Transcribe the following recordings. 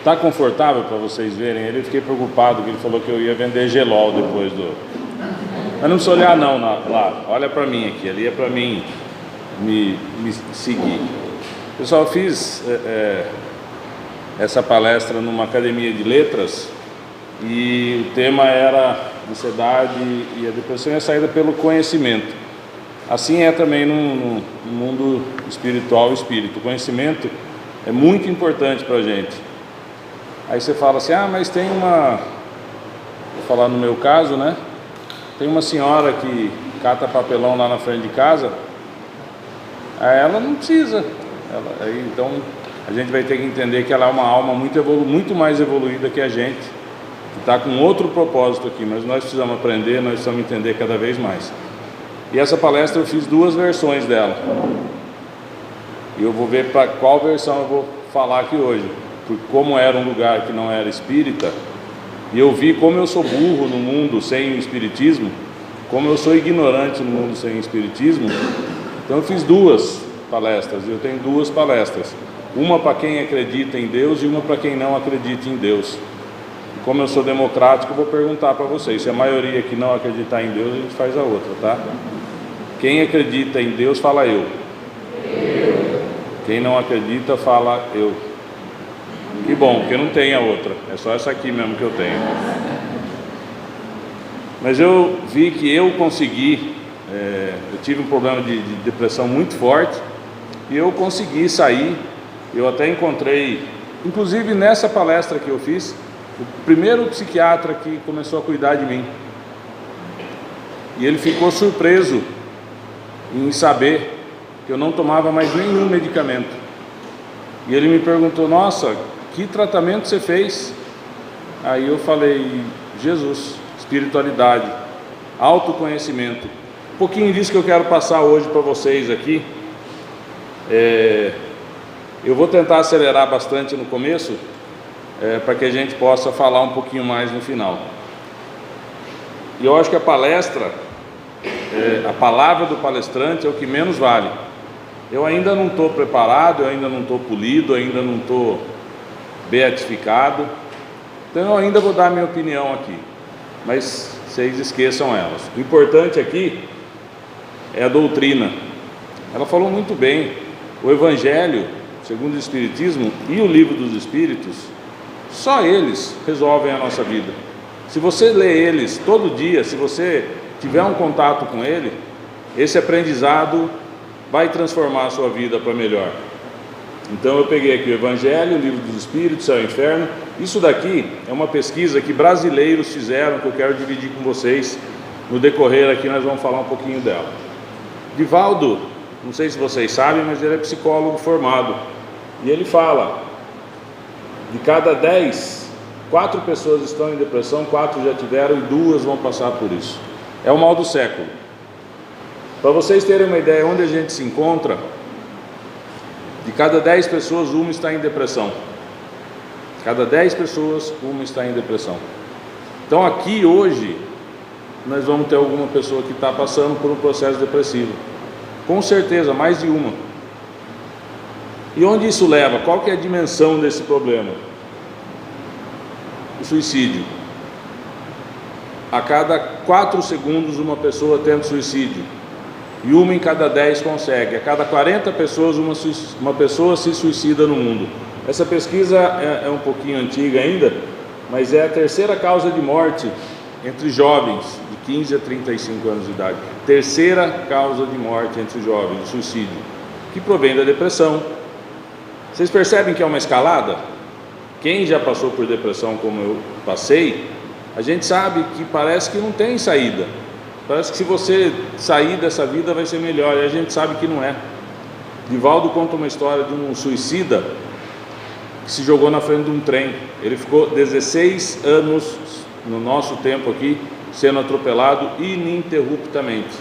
Tá confortável para vocês verem? Eu fiquei preocupado que ele falou que eu ia vender gelol depois do... Mas não precisa olhar não lá, olha para mim aqui, ali é para mim me seguir. Pessoal, eu fiz essa palestra numa academia de letras e o tema era ansiedade e a depressão é a saída pelo conhecimento. Assim é também no mundo espiritual e espírito. O conhecimento é muito importante para a gente. Aí você fala assim, mas tem uma... Vou falar no meu caso, né? Tem uma senhora que cata papelão lá na frente de casa. Aí ela não precisa. Então a gente vai ter que entender que ela é uma alma muito mais evoluída que a gente, que está com outro propósito aqui, mas nós precisamos aprender, nós precisamos entender cada vez mais. E essa palestra eu fiz 2 versões dela, e eu vou ver para qual versão eu vou falar aqui hoje, porque como era um lugar que não era espírita, e eu vi como eu sou burro no mundo sem o espiritismo, como eu sou ignorante no mundo sem o espiritismo, então eu fiz 2 palestras, eu tenho 2 palestras, uma para quem acredita em Deus e uma para quem não acredita em Deus. E como eu sou democrático, eu vou perguntar para vocês, se a maioria que não acreditar em Deus, a gente faz a outra, tá? Quem acredita em Deus, fala eu. Quem não acredita, fala eu. Que bom, porque não tem a outra, é só essa aqui mesmo que eu tenho. Mas eu vi que eu consegui, eu tive um problema de depressão muito forte, e eu consegui sair. Eu até encontrei, inclusive nessa palestra que eu fiz, o primeiro psiquiatra que começou a cuidar de mim, e ele ficou surpreso em saber que eu não tomava mais nenhum medicamento, e ele me perguntou, nossa, que tratamento você fez? Aí eu falei, Jesus, espiritualidade, autoconhecimento, um pouquinho disso que eu quero passar hoje para vocês aqui. Eu vou tentar acelerar bastante no começo, para que a gente possa falar um pouquinho mais no final. E eu acho que a palestra, a palavra do palestrante é o que menos vale. Eu ainda não estou preparado, eu ainda não estou polido, ainda não estou beatificado, então eu ainda vou dar a minha opinião aqui, mas vocês esqueçam elas. O importante aqui é a doutrina. Ela falou muito bem. O Evangelho, segundo o Espiritismo, e o Livro dos Espíritos, só eles resolvem a nossa vida. Se você lê eles todo dia, se você tiver um contato com ele, esse aprendizado vai transformar a sua vida para melhor. Então eu peguei aqui o Evangelho, o Livro dos Espíritos, Céu e Inferno. Isso daqui é uma pesquisa que brasileiros fizeram, que eu quero dividir com vocês. No decorrer aqui nós vamos falar um pouquinho dela. Divaldo, não sei se vocês sabem, mas ele é psicólogo formado, e ele fala, de cada 10, 4 pessoas estão em depressão, 4 já tiveram e 2 vão passar por isso. É o mal do século. Para vocês terem uma ideia onde a gente se encontra, de cada 10 pessoas, 1 está em depressão. Cada 10 pessoas, 1 está em depressão. Então aqui hoje, nós vamos ter alguma pessoa que está passando por um processo depressivo. Com certeza, mais de uma. E onde isso leva? Qual que é a dimensão desse problema? O suicídio. A cada 4 segundos uma pessoa tenta suicídio, e 1 em cada 10 consegue. A cada 40 pessoas uma pessoa se suicida no mundo. Essa pesquisa é um pouquinho antiga ainda, mas é a 3ª causa de morte entre jovens de 15 a 35 anos de idade. 3ª causa de morte entre jovens, o suicídio, que provém da depressão. Vocês percebem que é uma escalada? Quem já passou por depressão como eu passei, a gente sabe que parece que não tem saída. Parece que se você sair dessa vida vai ser melhor, e a gente sabe que não é. Divaldo conta uma história de um suicida que se jogou na frente de um trem. Ele ficou 16 anos, no nosso tempo aqui, sendo atropelado ininterruptamente.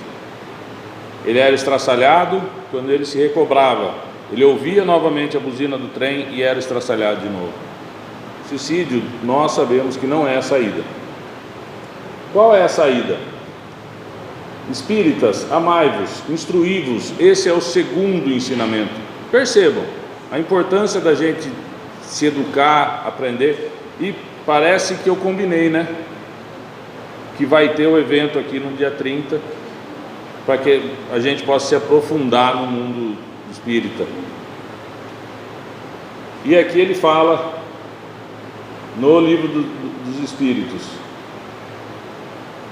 Ele era estraçalhado. Quando ele se recobrava, ele ouvia novamente a buzina do trem e era estraçalhado de novo. Suicídio, nós sabemos que não é a saída. Qual é a saída? Espíritas, amai-vos, instruí-vos. Esse é o segundo ensinamento. Percebam a importância da gente se educar, aprender. E parece que eu combinei, né? Que vai ter o evento aqui no dia 30, para que a gente possa se aprofundar no mundo espírita. E aqui ele fala no livro dos Espíritos: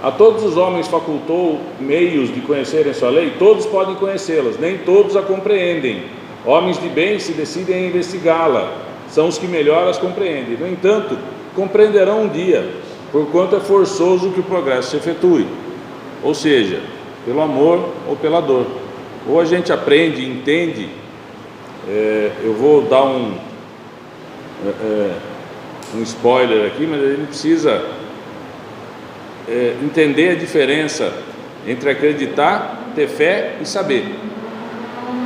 a todos os homens facultou meios de conhecerem sua lei, todos podem conhecê-las, nem todos a compreendem. Homens de bem se decidem a investigá-la, são os que melhor as compreendem. No entanto, compreenderão um dia, porquanto é forçoso que o progresso se efetue, ou seja, pelo amor ou pela dor. Ou a gente aprende, entende. Eu vou dar um spoiler aqui, mas a gente precisa entender a diferença entre acreditar, ter fé e saber.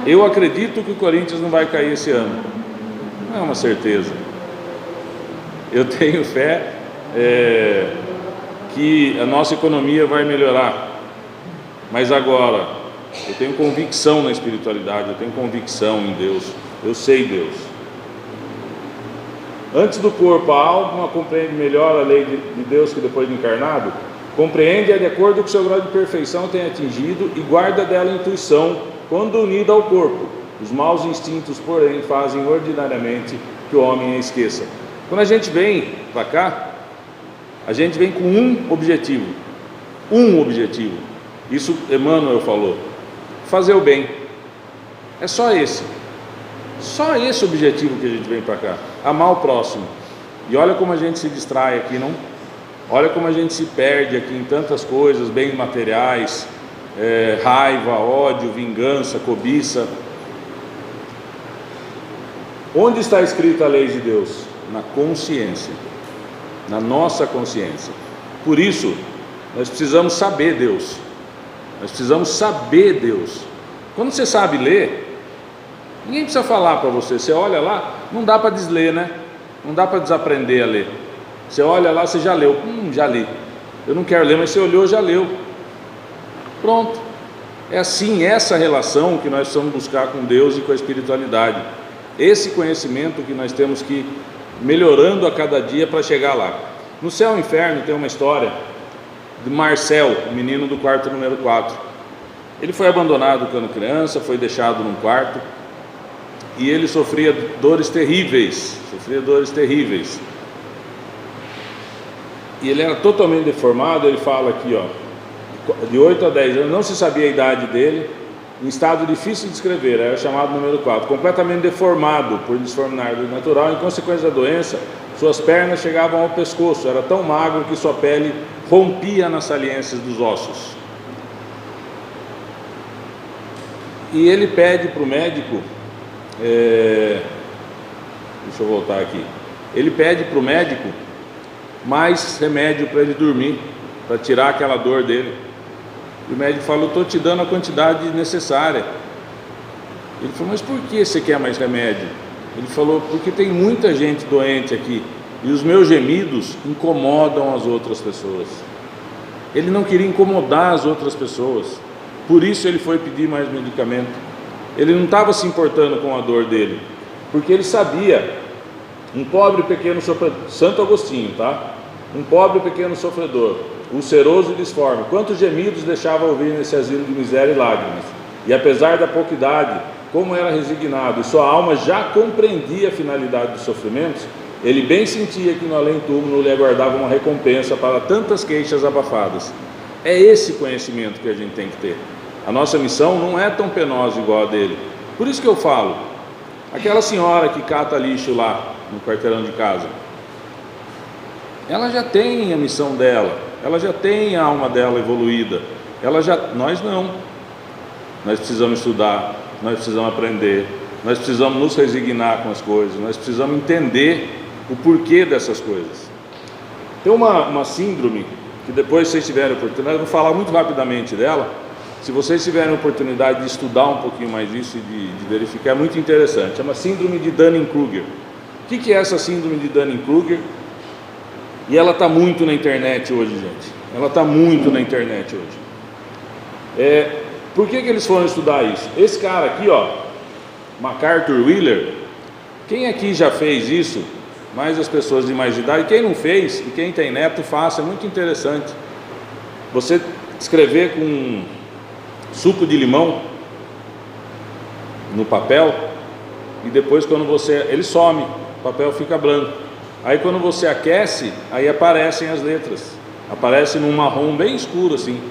Eu acredito que o Corinthians não vai cair esse ano, não é uma certeza. Eu tenho fé que a nossa economia vai melhorar, mas agora eu tenho convicção na espiritualidade, eu tenho convicção em Deus, eu sei Deus. Antes do corpo, a alma compreende melhor a lei de Deus que depois de encarnado. Compreende-a de acordo com o seu grau de perfeição tem atingido e guarda dela a intuição quando unida ao corpo. Os maus instintos, porém, fazem ordinariamente que o homem a esqueça. Quando a gente vem para cá, a gente vem com um objetivo. Isso Emmanuel falou: fazer o bem. É só esse objetivo que a gente vem para cá, amar o próximo. E olha como a gente se distrai aqui, não? Olha como a gente se perde aqui em tantas coisas, bens materiais, raiva, ódio, vingança, cobiça. Onde está escrita a lei de Deus? Na consciência, na nossa consciência. Por isso, nós precisamos saber Deus. Quando você sabe ler, ninguém precisa falar para você. Você olha lá, não dá para desler, né? Não dá para desaprender a ler. Você olha lá, você já leu. Já li. Eu não quero ler, mas você olhou, já leu. Pronto. É assim, essa relação que nós precisamos buscar com Deus e com a espiritualidade. Esse conhecimento que nós temos que ir melhorando a cada dia para chegar lá. No Céu e Inferno tem uma história de Marcel, o menino do quarto número 4. Ele foi abandonado quando criança, foi deixado num quarto e ele sofria dores terríveis. E ele era totalmente deformado. Ele fala aqui, de 8 a 10 anos, não se sabia a idade dele, em estado difícil de descrever, era chamado número 4, completamente deformado por disformidade natural. Em consequência da doença, suas pernas chegavam ao pescoço, era tão magro que sua pele rompia nas saliências dos ossos. E ele pede para o médico, deixa eu voltar aqui, ele pede para o médico mais remédio para ele dormir, para tirar aquela dor dele. E o médico falou: estou te dando a quantidade necessária. Ele falou: mas por que você quer mais remédio? Ele falou: porque tem muita gente doente aqui e os meus gemidos incomodam as outras pessoas. Ele não queria incomodar as outras pessoas, por isso ele foi pedir mais medicamento. Ele não estava se importando com a dor dele, porque ele sabia, um pobre pequeno sofredor, Santo Agostinho, tá? Um pobre pequeno sofredor, ulceroso e disforme, quantos gemidos deixava ouvir nesse asilo de miséria e lágrimas. E apesar da pouca idade, como era resignado e sua alma já compreendia a finalidade dos sofrimentos, ele bem sentia que no além-túmulo lhe aguardava uma recompensa para tantas queixas abafadas. É esse conhecimento que a gente tem que ter. A nossa missão não é tão penosa igual a dele. Por isso que eu falo, aquela senhora que cata lixo lá no quarteirão de casa, ela já tem a missão dela, ela já tem a alma dela evoluída. Nós não. Nós precisamos estudar, nós precisamos aprender, nós precisamos nos resignar com as coisas, nós precisamos entender o porquê dessas coisas. Tem uma síndrome que depois, se vocês tiverem oportunidade, eu vou falar muito rapidamente dela. Se vocês tiverem oportunidade de estudar um pouquinho mais isso e de verificar, é muito interessante. Chama síndrome de Dunning-Kruger. O que é essa síndrome de Dunning-Kruger? E ela está muito na internet hoje, gente. Ela está muito na internet hoje. Por que eles foram estudar isso? Esse cara aqui, MacArthur Wheeler, o Quem aqui já fez isso? Mais as pessoas de mais idade. Quem não fez, e quem tem neto, faça, é muito interessante. Você escrever com suco de limão no papel, e depois quando ele some, o papel fica branco. Aí quando você aquece, aí aparecem as letras, aparece num marrom bem escuro assim.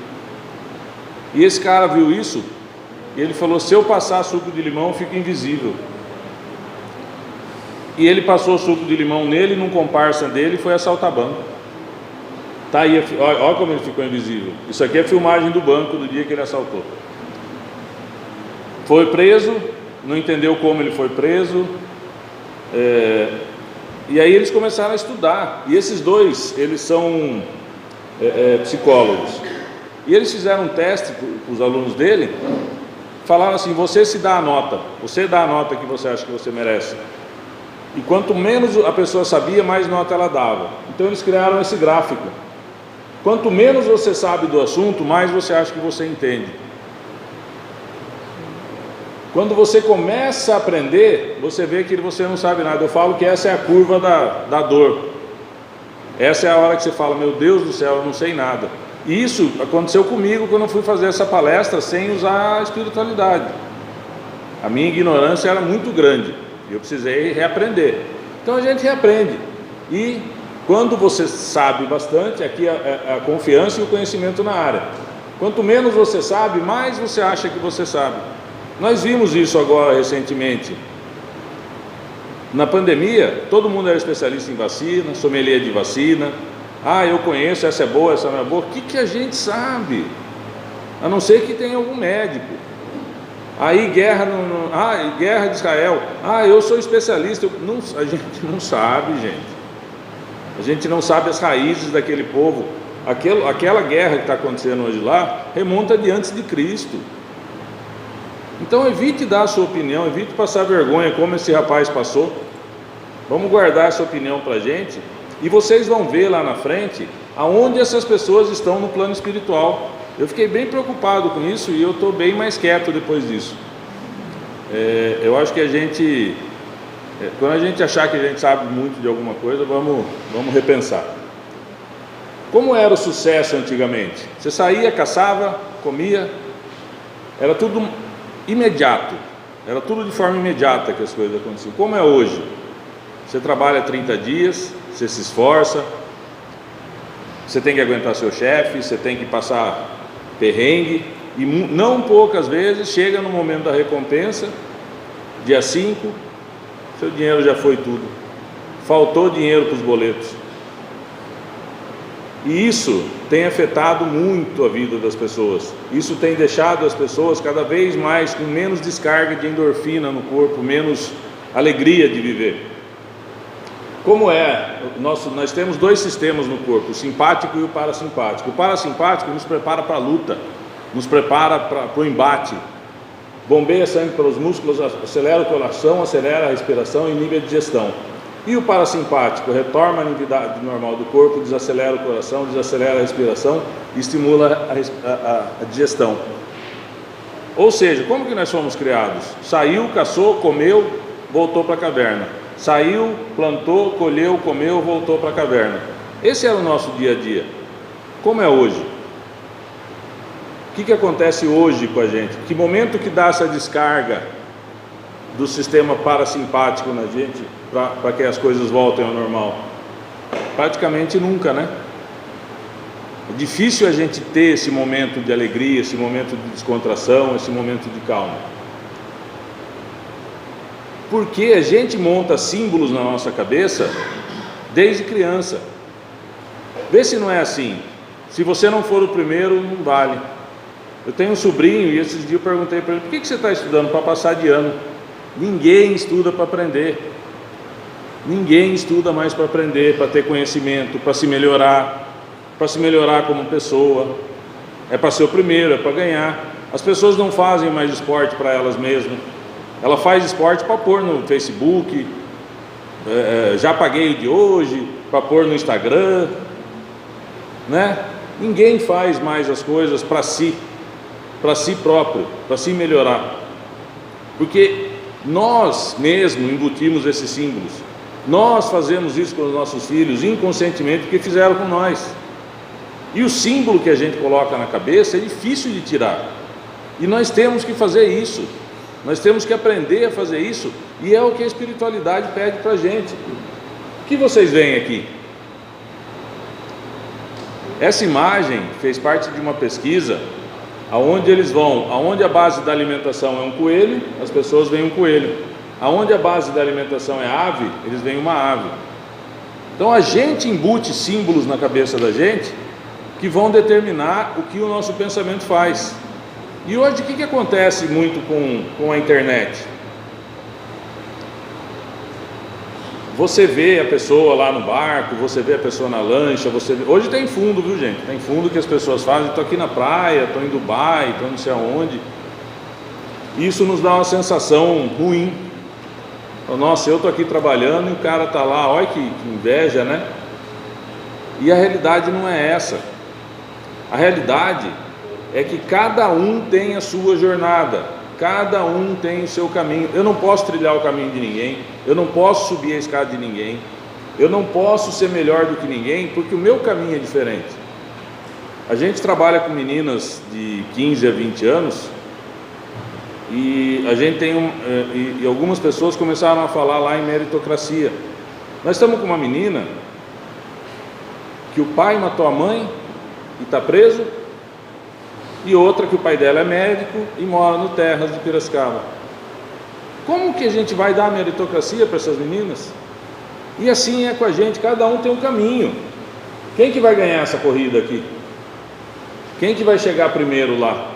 E esse cara viu isso, e ele falou: se eu passar suco de limão, fica invisível. E ele passou suco de limão nele, num comparsa dele, e foi assaltar banco. Tá aí, olha como ele ficou invisível. Isso aqui é filmagem do banco do dia que ele assaltou. Foi preso, não entendeu como ele foi preso, e aí eles começaram a estudar. E esses dois, eles são psicólogos. E eles fizeram um teste com os alunos dele, falaram assim: você se dá a nota, você dá a nota que você acha que você merece. E quanto menos a pessoa sabia, mais nota ela dava. Então eles criaram esse gráfico. Quanto menos você sabe do assunto, mais você acha que você entende. Quando você começa a aprender, você vê que você não sabe nada. Eu falo que essa é a curva da dor. Essa é a hora que você fala: meu Deus do céu, eu não sei nada. E isso aconteceu comigo quando eu fui fazer essa palestra sem usar a espiritualidade. A minha ignorância era muito grande. Eu precisei reaprender. Então a gente reaprende. E quando você sabe bastante, aqui é a confiança e o conhecimento na área. Quanto menos você sabe, mais você acha que você sabe. Nós vimos isso agora recentemente. Na pandemia, todo mundo era especialista em vacina, sommelier de vacina. Ah, eu conheço, essa é boa, essa não é boa. O que a gente sabe? A não ser que tenha algum médico. Aí guerra de Israel. Ah, eu sou especialista. A gente não sabe, gente. A gente não sabe as raízes daquele povo. Aquela guerra que está acontecendo hoje lá remonta de antes de Cristo. Então evite dar a sua opinião, evite passar vergonha como esse rapaz passou. Vamos guardar essa opinião para a gente. E vocês vão ver lá na frente aonde essas pessoas estão no plano espiritual. Eu fiquei bem preocupado com isso e eu estou bem mais quieto depois disso. Eu acho que a gente, quando a gente achar que a gente sabe muito de alguma coisa, vamos repensar. Como era o sucesso antigamente? Você saía, caçava, comia, era tudo imediato, era tudo de forma imediata que as coisas aconteciam. Como é hoje? Você trabalha 30 dias, você se esforça, você tem que aguentar seu chefe, você tem que passar perrengue, e não poucas vezes chega no momento da recompensa, dia 5, seu dinheiro já foi tudo, faltou dinheiro para os boletos. E isso tem afetado muito a vida das pessoas. Isso tem deixado as pessoas cada vez mais com menos descarga de endorfina no corpo, menos alegria de viver. Como nós temos dois sistemas no corpo, o simpático e o parasimpático. O parasimpático nos prepara para a luta, nos prepara para o embate, bombeia sangue pelos músculos, acelera o coração, acelera a respiração e inibe a digestão. E o parasimpático retorna a atividade normal do corpo, desacelera o coração, desacelera a respiração e estimula a digestão. Ou seja, como que nós fomos criados? Saiu, caçou, comeu, voltou para a caverna. Saiu, plantou, colheu, comeu, voltou para a caverna. Esse era o nosso dia a dia. Como é hoje? O que acontece hoje com a gente? Que momento que dá essa descarga do sistema parasimpático na gente para que as coisas voltem ao normal? Praticamente nunca, né? É difícil a gente ter esse momento de alegria, esse momento de descontração, esse momento de calma. Porque a gente monta símbolos na nossa cabeça desde criança. Vê se não é assim. Se você não for o primeiro, não vale. Eu tenho um sobrinho e esses dias eu perguntei para ele: por que você está estudando? Para passar de ano. Ninguém estuda para aprender. Ninguém estuda mais para aprender, para ter conhecimento, para se melhorar como pessoa. É para ser o primeiro, é para ganhar. As pessoas não fazem mais esporte para elas mesmas. Ela faz esporte para pôr no Facebook, já paguei o de hoje, para pôr no Instagram, né? Ninguém faz mais as coisas para si próprio, para se melhorar. Porque Nós mesmos embutimos esses símbolos. Nós fazemos isso com os nossos filhos inconscientemente porque fizeram com nós. E o símbolo que a gente coloca na cabeça é difícil de tirar. E nós temos que fazer isso. Nós temos que aprender a fazer isso. E é o que a espiritualidade pede para a gente. O que vocês veem aqui? Essa imagem fez parte de uma pesquisa aonde eles vão, aonde a base da alimentação é um coelho, as pessoas veem um coelho. Aonde a base da alimentação é ave, eles veem uma ave. Então a gente embute símbolos na cabeça da gente que vão determinar o que o nosso pensamento faz. E hoje o que acontece muito com a internet? Você vê a pessoa lá no barco, você vê a pessoa na lancha, hoje tem fundo, viu gente? Tem fundo que as pessoas fazem, estou aqui na praia, estou em Dubai, estou não sei aonde. Isso nos dá uma sensação ruim. Nossa, eu estou aqui trabalhando e o cara está lá, olha que inveja, né? E a realidade não é essa. A realidade é que cada um tem a sua jornada, cada um tem o seu caminho. Eu não posso trilhar o caminho de ninguém, eu não posso subir a escada de ninguém, eu não posso ser melhor do que ninguém, porque o meu caminho é diferente. A gente trabalha com meninas de 15 a 20 anos e a gente tem e algumas pessoas começaram a falar lá em meritocracia. Nós estamos com uma menina que o pai matou a mãe e está preso, e outra que o pai dela é médico e mora no Terras de Piracicaba. Como que a gente vai dar meritocracia para essas meninas? E assim é com a gente, cada um tem um caminho. Quem que vai ganhar essa corrida aqui? Quem que vai chegar primeiro lá?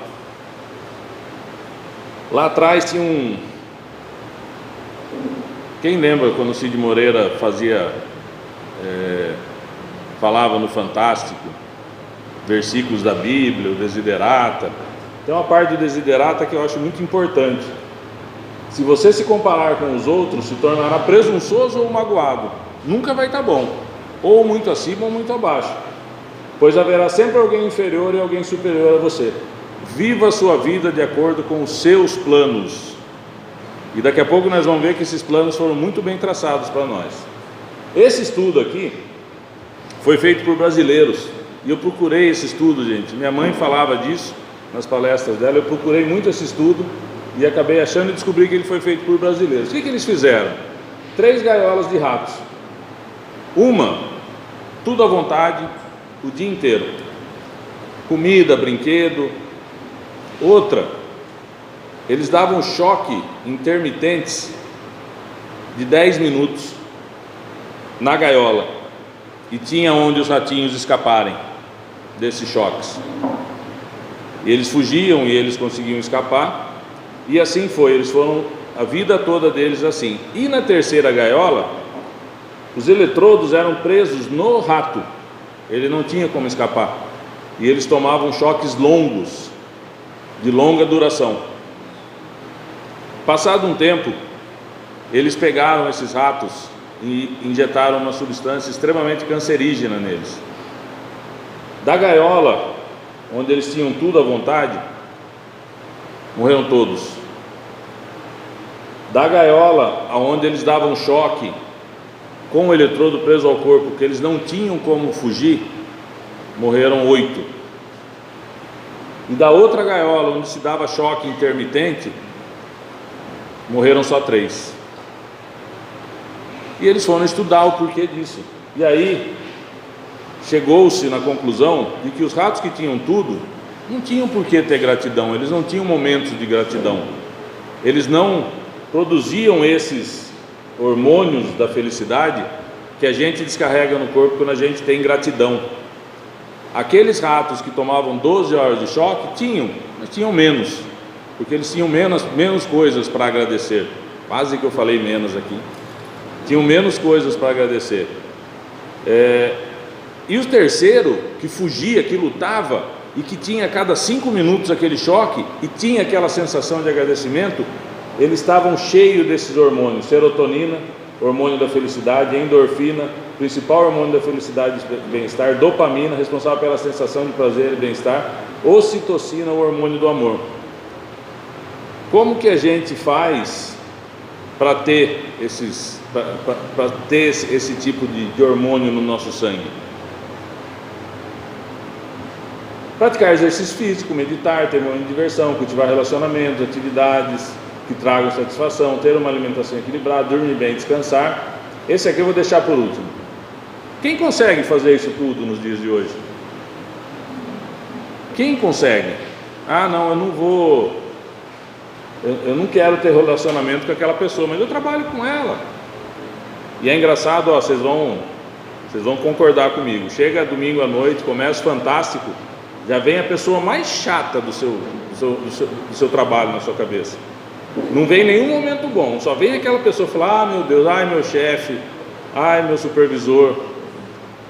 Lá atrás tinha quem lembra quando o Cid Moreira falava no Fantástico versículos da Bíblia, o Desiderata. Tem uma parte do Desiderata que eu acho muito importante. Se você se comparar com os outros, se tornará presunçoso ou magoado. Nunca vai estar bom, ou muito acima ou muito abaixo, pois haverá sempre alguém inferior e alguém superior a você. Viva a sua vida de acordo com os seus planos. E daqui a pouco nós vamos ver que esses planos foram muito bem traçados para nós. Esse estudo aqui foi feito por brasileiros. E eu procurei esse estudo, gente. Minha mãe falava disso nas palestras dela. Eu procurei muito esse estudo e acabei achando e descobri que ele foi feito por brasileiros. O que eles fizeram? 3 gaiolas de ratos. Uma, tudo à vontade, o dia inteiro. Comida, brinquedo. Outra, eles davam choque intermitentes de 10 minutos na gaiola. E tinha onde os ratinhos escaparem desses choques. E eles fugiam e eles conseguiam escapar. E assim foi, eles foram a vida toda deles assim. E na terceira gaiola, os eletrodos eram presos no rato. Ele não tinha como escapar. E eles tomavam choques longos, de longa duração. Passado um tempo, eles pegaram esses ratos e injetaram uma substância extremamente cancerígena neles. Da gaiola, onde eles tinham tudo à vontade, morreram todos. Da gaiola, onde eles davam choque com o eletrodo preso ao corpo, que eles não tinham como fugir, morreram 8. E da outra gaiola, onde se dava choque intermitente, morreram só 3. E eles foram estudar o porquê disso. E aí chegou-se na conclusão de que os ratos que tinham tudo não tinham por que ter gratidão, eles não tinham momentos de gratidão, eles não produziam esses hormônios da felicidade que a gente descarrega no corpo quando a gente tem gratidão. Aqueles ratos que tomavam 12 horas de choque mas tinham menos, porque eles tinham menos coisas para agradecer. Quase que eu falei menos aqui. Tinham menos coisas para agradecer. E o terceiro, que fugia, que lutava, e que tinha a cada 5 minutos aquele choque, e tinha aquela sensação de agradecimento, eles estavam cheios desses hormônios: serotonina, hormônio da felicidade; endorfina, principal hormônio da felicidade e bem-estar; dopamina, responsável pela sensação de prazer e bem-estar; ocitocina, o hormônio do amor. Como que a gente faz para ter esse tipo de hormônio no nosso sangue? Praticar exercício físico, meditar, ter uma diversão, cultivar relacionamentos, atividades que tragam satisfação, ter uma alimentação equilibrada, dormir bem, descansar. Esse aqui eu vou deixar por último. Quem consegue fazer isso tudo nos dias de hoje? Quem consegue? Ah, não, eu não vou, eu não quero ter relacionamento com aquela pessoa, mas eu trabalho com ela. E é engraçado, ó, vocês vão concordar comigo. Chega domingo à noite, começa o Fantástico, já vem a pessoa mais chata do seu trabalho na sua cabeça. Não vem nenhum momento bom, só vem aquela pessoa falar: ah, meu Deus, ai, meu chefe, ai, meu supervisor.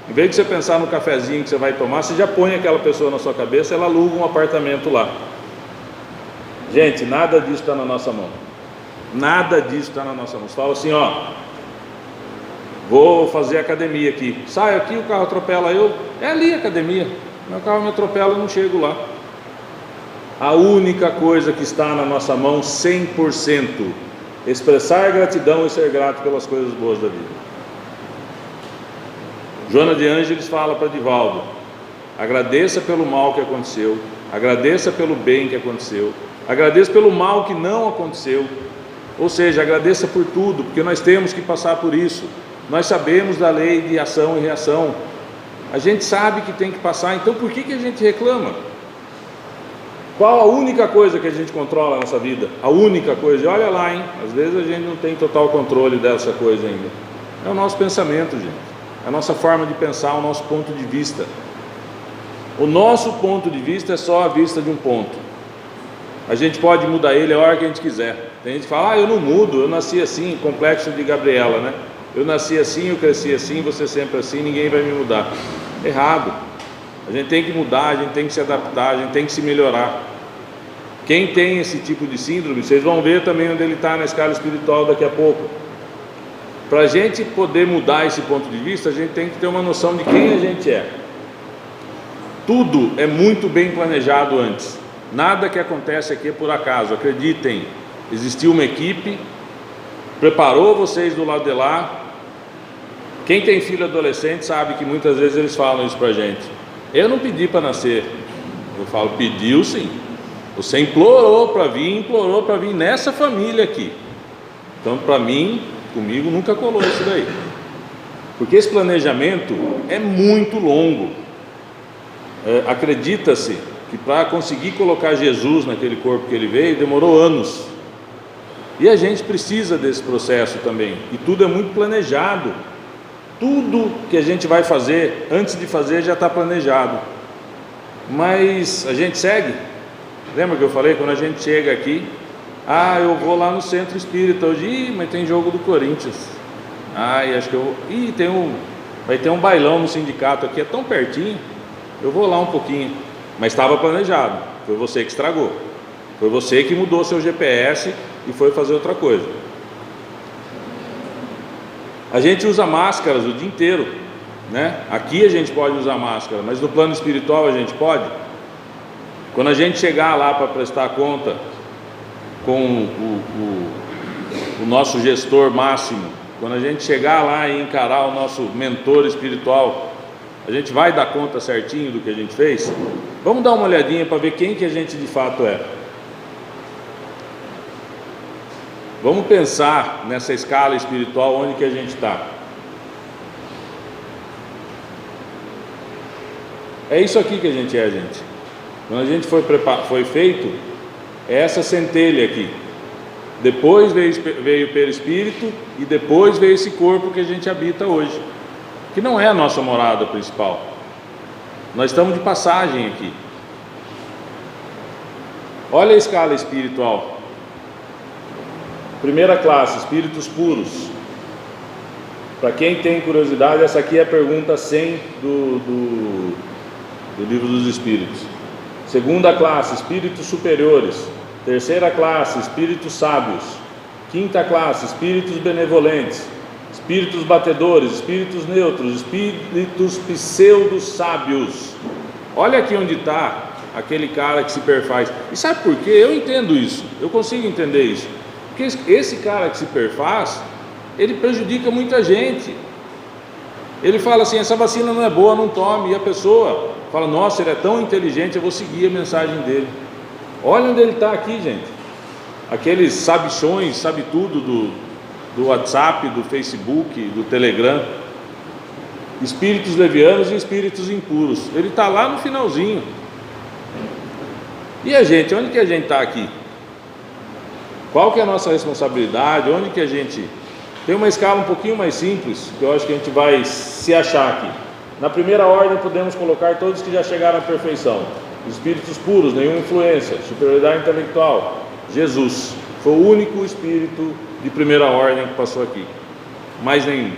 Em vez de você pensar no cafezinho que você vai tomar, você já põe aquela pessoa na sua cabeça, ela aluga um apartamento lá. Gente, nada disso está na nossa mão. Nada disso está na nossa mão. Você fala assim, ó, vou fazer academia aqui. Saio aqui, o carro atropela eu. É ali a academia. Meu carro me atropela, eu não chego lá. A única coisa que está na nossa mão, 100%, expressar gratidão e ser grato pelas coisas boas da vida. Joana de Ângeles fala para Divaldo: agradeça pelo mal que aconteceu, agradeça pelo bem que aconteceu, agradeça pelo mal que não aconteceu. Ou seja, agradeça por tudo, porque nós temos que passar por isso. Nós sabemos da lei de ação e reação, a gente sabe que tem que passar. Então por que a gente reclama? Qual a única coisa que a gente controla nessa vida? A única coisa, e olha lá, hein? Às vezes a gente não tem total controle dessa coisa ainda. É o nosso pensamento, gente. A nossa forma de pensar, o nosso ponto de vista. O nosso ponto de vista é só a vista de um ponto. A gente pode mudar ele a hora que a gente quiser. Tem gente que fala: ah, eu não mudo, eu nasci assim, complexo de Gabriela, né? Eu nasci assim, eu cresci assim, você sempre assim, ninguém vai me mudar. Errado. A gente tem que mudar, a gente tem que se adaptar, a gente tem que se melhorar. Quem tem esse tipo de síndrome, vocês vão ver também onde ele está na escala espiritual daqui a pouco. Para a gente poder mudar esse ponto de vista, a gente tem que ter uma noção de quem a gente é. Tudo é muito bem planejado antes. Nada que acontece aqui é por acaso. Acreditem, existiu uma equipe, preparou vocês do lado de lá. Quem tem filho adolescente sabe que muitas vezes eles falam isso para a gente: eu não pedi para nascer. Eu falo: pediu sim. Você implorou para vir nessa família aqui. Então, para mim, comigo nunca colou isso daí, porque esse planejamento é muito longo. Acredita-se que para conseguir colocar Jesus naquele corpo que ele veio, demorou anos. E a gente precisa desse processo também, e tudo é muito planejado. Tudo que a gente vai fazer, antes de fazer, já está planejado. Mas a gente segue. Lembra que eu falei, quando a gente chega aqui: ah, eu vou lá no centro espírita hoje. Mas tem jogo do Corinthians. E acho que eu vou. Vai ter um bailão no sindicato aqui, é tão pertinho. Eu vou lá um pouquinho. Mas estava planejado. Foi você que estragou. Foi você que mudou seu GPS e foi fazer outra coisa. A gente usa máscaras o dia inteiro, né? Aqui a gente pode usar máscara, mas no plano espiritual a gente pode? Quando a gente chegar lá para prestar conta com o nosso gestor máximo, quando a gente chegar lá e encarar o nosso mentor espiritual, a gente vai dar conta certinho do que a gente fez? Vamos dar uma olhadinha para ver quem que a gente de fato é. Vamos pensar nessa escala espiritual, onde que a gente está. É isso aqui que a gente é, gente. Quando a gente foi feito, é essa centelha aqui. Depois veio o perispírito, e depois veio esse corpo que a gente habita hoje, que não é a nossa morada principal. Nós estamos de passagem aqui. Olha a escala espiritual. Primeira classe, espíritos puros. Para quem tem curiosidade, essa aqui é a pergunta 100 do Livro dos Espíritos. Segunda classe, espíritos superiores. Terceira classe, espíritos sábios. Quinta classe, espíritos benevolentes. Espíritos batedores, espíritos neutros, espíritos pseudo-sábios. Olha aqui onde está aquele cara que se perfaz. E sabe por quê? Eu entendo isso, eu consigo entender isso. Porque esse cara que se perfaz, ele prejudica muita gente. Ele fala assim: essa vacina não é boa, não tome. E a pessoa fala: nossa, ele é tão inteligente, eu vou seguir a mensagem dele. Olha onde ele está aqui, gente. Aqueles sabichões, sabe tudo do WhatsApp, do Facebook, do Telegram. Espíritos levianos e espíritos impuros. Ele está lá no finalzinho. E a gente, onde que a gente está aqui? Qual que é a nossa responsabilidade? Onde que a gente... Tem uma escala um pouquinho mais simples, que eu acho que a gente vai se achar aqui. Na primeira ordem podemos colocar todos que já chegaram à perfeição. Espíritos puros, nenhuma influência, superioridade intelectual. Jesus foi o único espírito de primeira ordem que passou aqui. Mais nenhum.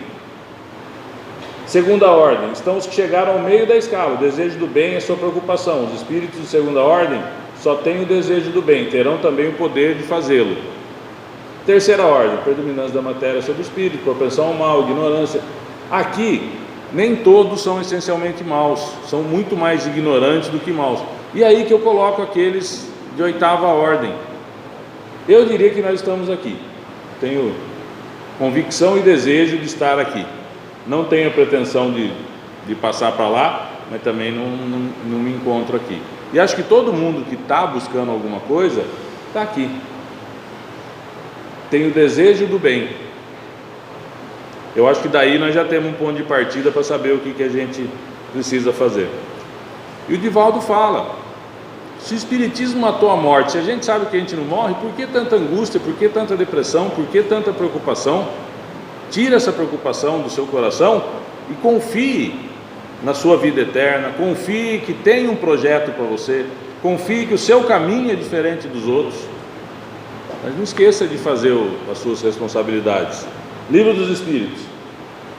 Segunda ordem, estão os que chegaram ao meio da escala. O desejo do bem é sua preocupação. Os espíritos de segunda ordem só têm o desejo do bem, terão também o poder de fazê-lo. Terceira ordem, predominância da matéria sobre o espírito, propensão ao mal, ignorância. Aqui, nem todos são essencialmente maus, são muito mais ignorantes do que maus. E aí que eu coloco aqueles de oitava ordem. Eu diria que nós estamos aqui. Tenho convicção e desejo de estar aqui. Não tenho pretensão de passar para lá, mas também não me encontro aqui. E acho que todo mundo que está buscando alguma coisa, está aqui. Tem o desejo do bem. Eu acho que daí nós já temos um ponto de partida para saber o que a gente precisa fazer. E o Divaldo fala: se o Espiritismo matou a morte, se a gente sabe que a gente não morre, por que tanta angústia, por que tanta depressão, por que tanta preocupação? Tira essa preocupação do seu coração e confie na sua vida eterna, confie que tem um projeto para você, confie que o seu caminho é diferente dos outros. Mas não esqueça de fazer as suas responsabilidades. Livro dos Espíritos.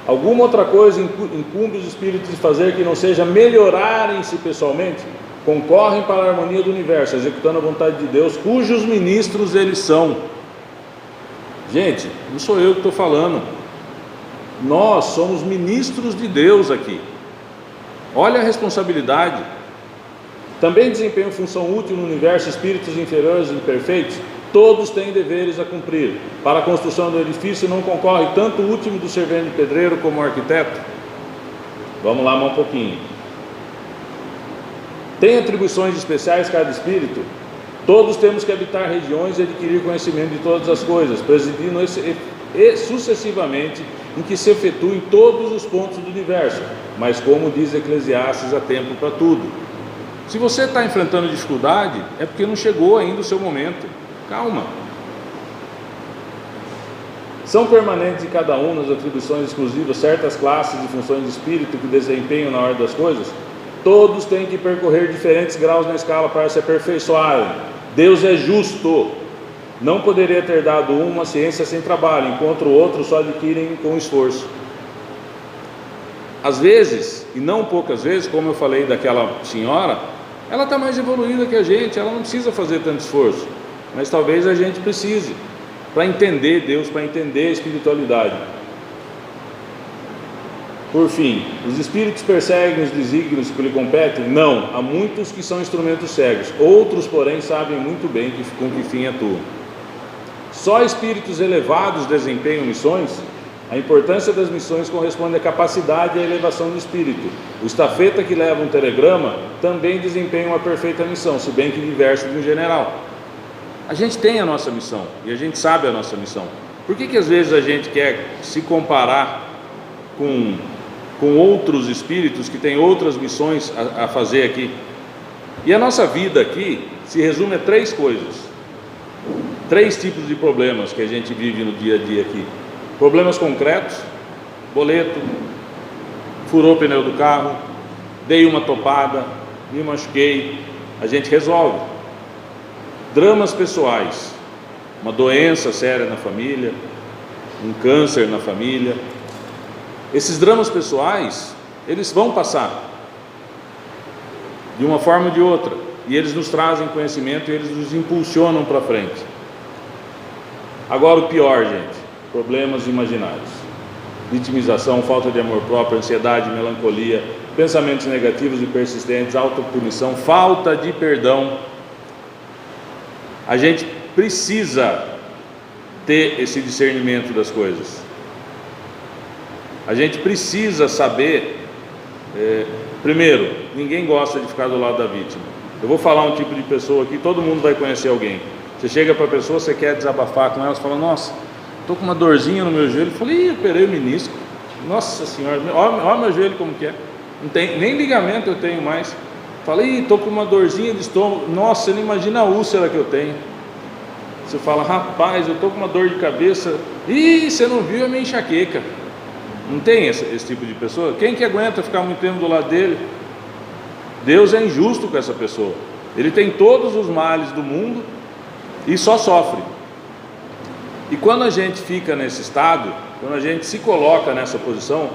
Alguma outra coisa incumbe os espíritos de fazer que não seja melhorarem-se pessoalmente? Concorrem para a harmonia do universo, executando a vontade de Deus, cujos ministros eles são. Gente, não sou eu que estou falando. Nós somos ministros de Deus aqui. Olha a responsabilidade. Também desempenham função útil no universo espíritos inferiores e imperfeitos. Todos têm deveres a cumprir. Para a construção do edifício não concorre tanto o último do servente de pedreiro como o arquiteto. Vamos lá mais um pouquinho. Tem atribuições especiais cada espírito? Todos temos que habitar regiões e adquirir conhecimento de todas as coisas, presidindo sucessivamente em que se efetuem todos os pontos do universo. Mas como diz Eclesiastes, há tempo para tudo. Se você está enfrentando dificuldade, é porque não chegou ainda o seu momento. Calma. São permanentes em cada um nas atribuições exclusivas certas classes de funções de espírito que desempenham na ordem das coisas? Todos têm que percorrer diferentes graus na escala para se aperfeiçoarem. Deus é justo. Não poderia ter dado uma ciência sem trabalho, enquanto o outro só adquirem com esforço. Às vezes, e não poucas vezes, como eu falei daquela senhora, ela está mais evoluída que a gente, ela não precisa fazer tanto esforço, mas talvez a gente precise, para entender Deus, para entender a espiritualidade. Por fim, os espíritos perseguem os desígnios que lhe competem? Não, há muitos que são instrumentos cegos, outros porém sabem muito bem com que fim atuam. Só espíritos elevados desempenham missões? A importância das missões corresponde à capacidade e à elevação do espírito. O estafeta que leva um telegrama também desempenha uma perfeita missão, se bem que diversa de um general. A gente tem a nossa missão e a gente sabe a nossa missão. Por que às vezes a gente quer se comparar com outros espíritos que têm outras missões a fazer aqui? E a nossa vida aqui se resume a três coisas. Três tipos de problemas que a gente vive no dia a dia aqui. Problemas concretos: boleto, furou o pneu do carro, dei uma topada, me machuquei, a gente resolve. Dramas pessoais: uma doença séria na família, um câncer na família. Esses dramas pessoais, eles vão passar de uma forma ou de outra, e eles nos trazem conhecimento e eles nos impulsionam para frente. Agora o pior, gente: problemas imaginários, vitimização, falta de amor próprio, ansiedade, melancolia, pensamentos negativos e persistentes, autopunição, falta de perdão. A gente precisa ter esse discernimento das coisas. A gente precisa saber, primeiro, ninguém gosta de ficar do lado da vítima. Eu vou falar um tipo de pessoa aqui, todo mundo vai conhecer alguém. Você chega para a pessoa, você quer desabafar com ela, você fala, nossa, estou com uma dorzinha no meu joelho. Eu falei, eu operei o menisco. Nossa senhora, olha meu joelho como que é. Não tem, nem ligamento eu tenho mais. Falei, estou com uma dorzinha de estômago. Nossa, você não imagina a úlcera que eu tenho. Você fala, rapaz, eu estou com uma dor de cabeça. Ih, você não viu a minha enxaqueca. Não tem esse tipo de pessoa? Quem que aguenta ficar muito tempo do lado dele? Deus é injusto com essa pessoa. Ele tem todos os males do mundo e só sofre. E quando a gente fica nesse estado, quando a gente se coloca nessa posição,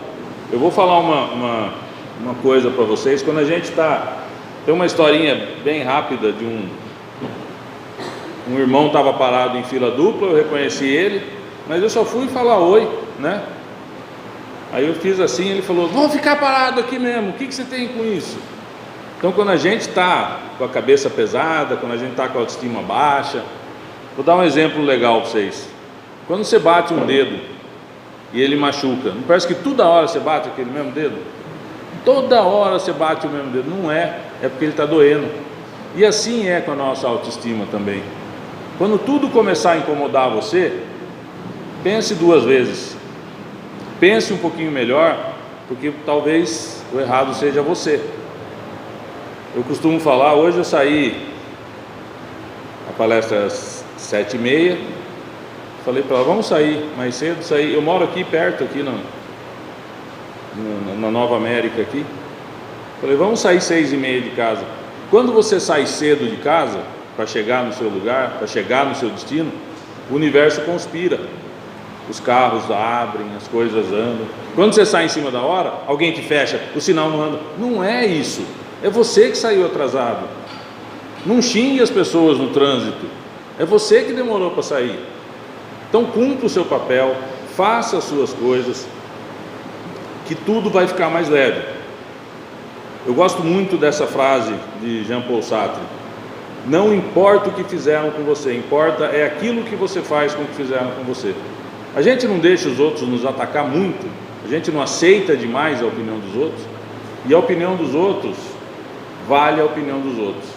eu vou falar uma coisa para vocês. Quando a gente está... Tem uma historinha bem rápida de um irmão estava parado em fila dupla, eu reconheci ele, mas eu só fui falar oi, né? Aí eu fiz assim, ele falou, vamos ficar parado aqui mesmo, o que você tem com isso? Então quando a gente está com a cabeça pesada, quando a gente está com a autoestima baixa, vou dar um exemplo legal para vocês. Quando você bate um dedo e ele machuca, não parece que toda hora você bate aquele mesmo dedo? Toda hora você bate o mesmo dedo, não é porque ele está doendo. E assim é com a nossa autoestima também. Quando tudo começar a incomodar você, pense duas vezes, pense um pouquinho melhor, porque talvez o errado seja você. Eu costumo falar, hoje eu saí, a palestra é às 7h30, falei para ela, vamos sair mais cedo, eu moro aqui perto, aqui na Nova América aqui, falei, vamos sair 6h30 de casa. Quando você sai cedo de casa, para chegar no seu lugar, para chegar no seu destino, o universo conspira, os carros abrem, as coisas andam. Quando você sai em cima da hora, alguém te fecha, o sinal não anda. Não é isso, é você que saiu atrasado. Não xingue as pessoas no trânsito, é você que demorou para sair. Então cumpra o seu papel, faça as suas coisas, que tudo vai ficar mais leve. Eu gosto muito dessa frase de Jean Paul Sartre: não importa o que fizeram com você, importa é aquilo que você faz com o que fizeram com você. A gente não deixa os outros nos atacar muito, a gente não aceita demais a opinião dos outros, e a opinião dos outros vale a opinião dos outros.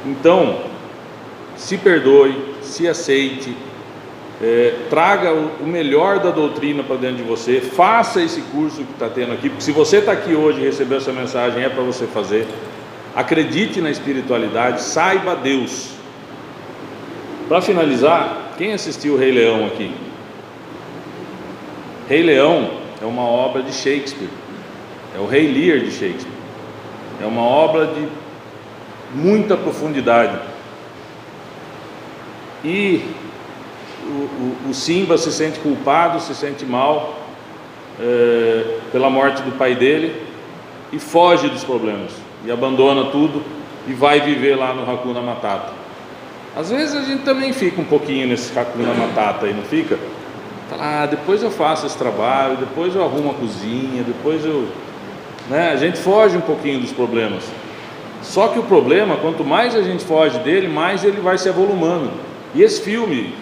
Então, se perdoe, se aceite, traga o melhor da doutrina para dentro de você, faça esse curso que está tendo aqui, porque se você está aqui hoje e recebeu essa mensagem, é para você fazer. Acredite na espiritualidade, saiba Deus. Para finalizar, quem assistiu o Rei Leão aqui? Rei Leão é uma obra de Shakespeare, é o Rei Lear de Shakespeare, é uma obra de muita profundidade. E o Simba se sente culpado, se sente mal pela morte do pai dele e foge dos problemas, e abandona tudo e vai viver lá no Hakuna Matata. Às vezes a gente também fica um pouquinho nesse Hakuna Matata aí, não fica? Fala, depois eu faço esse trabalho, depois eu arrumo a cozinha, depois a gente foge um pouquinho dos problemas. Só que o problema, quanto mais a gente foge dele, mais ele vai se avolumando. E esse filme,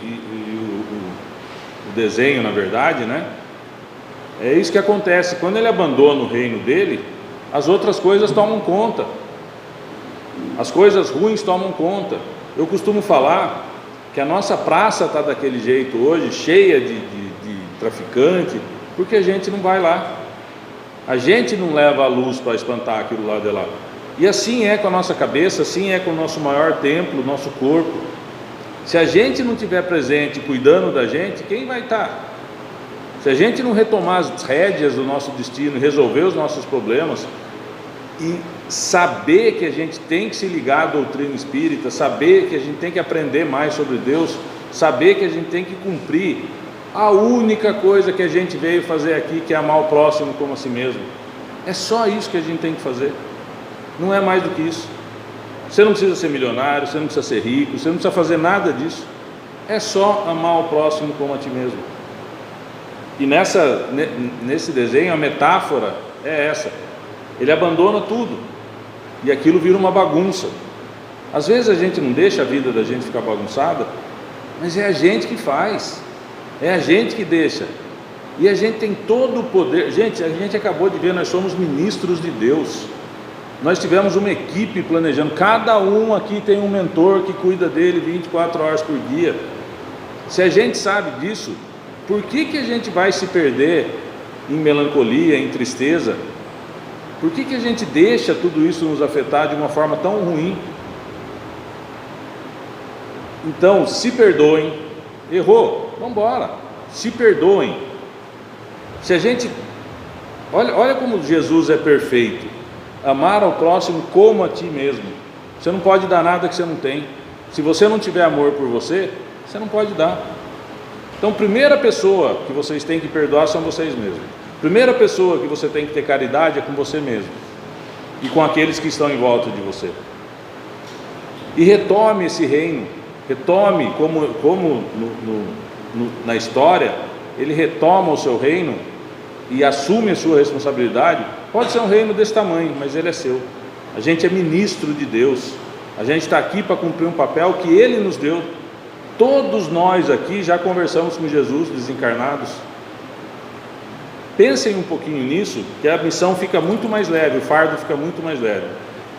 o desenho na verdade, é isso que acontece. Quando ele abandona o reino dele, as outras coisas tomam conta, as coisas ruins tomam conta. Eu costumo falar que a nossa praça está daquele jeito hoje, cheia de traficante, porque a gente não vai lá, a gente não leva a luz para espantar aquilo lá de lá. E assim é com a nossa cabeça, assim é com o nosso maior templo, o nosso corpo. Se a gente não estiver presente cuidando da gente, quem vai estar? Se a gente não retomar as rédeas do nosso destino, resolver os nossos problemas e saber que a gente tem que se ligar à doutrina espírita, saber que a gente tem que aprender mais sobre Deus, saber que a gente tem que cumprir a única coisa que a gente veio fazer aqui, que é amar o próximo como a si mesmo. É só isso que a gente tem que fazer, não é mais do que isso. Você não precisa ser milionário, você não precisa ser rico, você não precisa fazer nada disso, é só amar o próximo como a ti mesmo. E nesse desenho a metáfora é essa: ele abandona tudo e aquilo vira uma bagunça. Às vezes a gente não deixa a vida da gente ficar bagunçada mas é a gente que faz, é a gente que deixa, e a gente tem todo o poder. Gente, a gente acabou de ver, nós somos ministros de Deus, nós tivemos uma equipe planejando, cada um aqui tem um mentor que cuida dele 24 horas por dia. Se a gente sabe disso, por que a gente vai se perder em melancolia, em tristeza? Por que a gente deixa tudo isso nos afetar de uma forma tão ruim? Então, se perdoem. Errou, vamos embora, se perdoem. Se a gente, olha como Jesus é perfeito: amar ao próximo como a ti mesmo. Você não pode dar nada que você não tem. Se você não tiver amor por você, você não pode dar. Então, primeira pessoa que vocês têm que perdoar são vocês mesmos. Primeira pessoa que você tem que ter caridade é com você mesmo e com aqueles que estão em volta de você. E retome esse reino, retome como na história, ele retoma o seu reino e assume a sua responsabilidade. Pode ser um reino desse tamanho, mas ele é seu. A gente é ministro de Deus, a gente está aqui para cumprir um papel que Ele nos deu. Todos nós aqui já conversamos com Jesus desencarnados. Pensem um pouquinho nisso, que a missão fica muito mais leve, o fardo fica muito mais leve.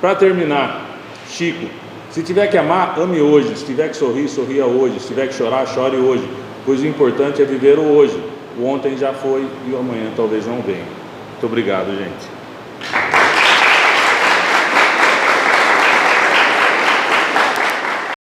Para terminar, Chico, se tiver que amar, ame hoje. Se tiver que sorrir, sorria hoje. Se tiver que chorar, chore hoje, pois o importante é viver o hoje. O ontem já foi e o amanhã talvez não venha. Muito obrigado, gente.